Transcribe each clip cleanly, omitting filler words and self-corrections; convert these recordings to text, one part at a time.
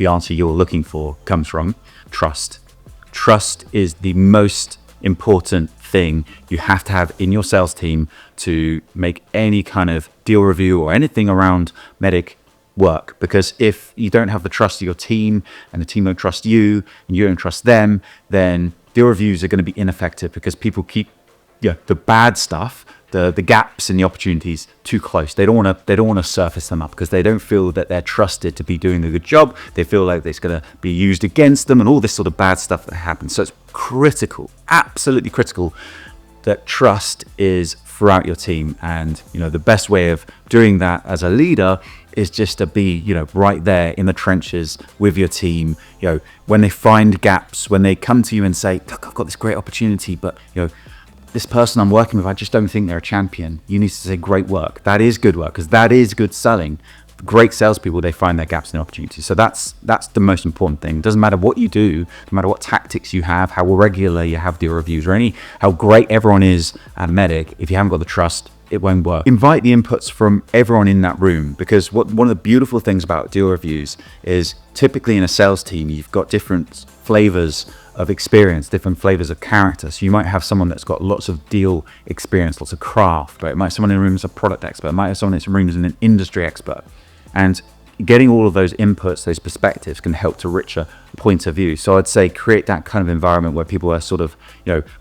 the answer you're looking for comes from trust. Trust is the most important thing you have to have in your sales team to make any kind of deal review or anything around MEDDIC work. Because if you don't have the trust of your team and the team don't trust you and you don't trust them, then deal reviews are going to be ineffective because people keep the bad stuff, the gaps in the opportunities too close. They don't want to surface them up because they don't feel that they're trusted to be doing a good job. They feel like it's going to be used against them and all this sort of bad stuff that happens. So it's critical, absolutely critical, that trust is throughout your team. And the best way of doing that as a leader is just to be right there in the trenches with your team. When they find gaps, when they come to you and say, look, I've got this great opportunity, but this person I'm working with, I just don't think they're a champion. You need to say great work. That is good work because that is good selling. Great salespeople, they find their gaps in opportunities. So that's the most important thing. It doesn't matter what you do, no matter what tactics you have, how regular you have deal reviews, or how great everyone is at MEDDIC. If you haven't got the trust, it won't work. Invite the inputs from everyone in that room, because one of the beautiful things about deal reviews is typically in a sales team, you've got different flavors of experience, different flavors of character. So you might have someone that's got lots of deal experience, lots of craft, but it might have someone in the room who's a product expert, it might have someone in the room who's an industry expert. And getting all of those inputs, those perspectives can help to richer point of view. So I'd say create that kind of environment where people are sort of,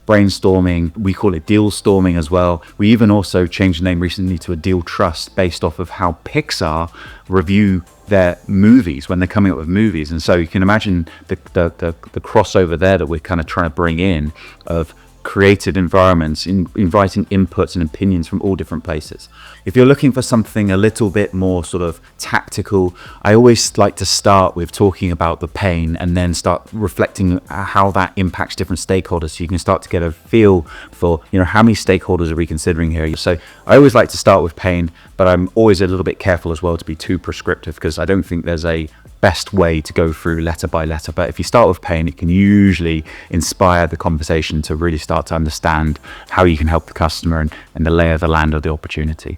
brainstorming. We call it deal storming as well. We even also changed the name recently to a deal trust based off of how Pixar review their movies when they're coming up with movies. And so you can imagine the crossover there that we're kind of trying to bring in of created environments, inviting inputs and opinions from all different places. If you're looking for something a little bit more sort of tactical, I always like to start with talking about the pain and then start reflecting how that impacts different stakeholders, so you can start to get a feel for how many stakeholders are we considering here. So I always like to start with pain, but I'm always a little bit careful as well to be too prescriptive, because I don't think there's a best way to go through letter by letter. But if you start with pain, it can usually inspire the conversation to really start to understand how you can help the customer and the lay of the land of the opportunity.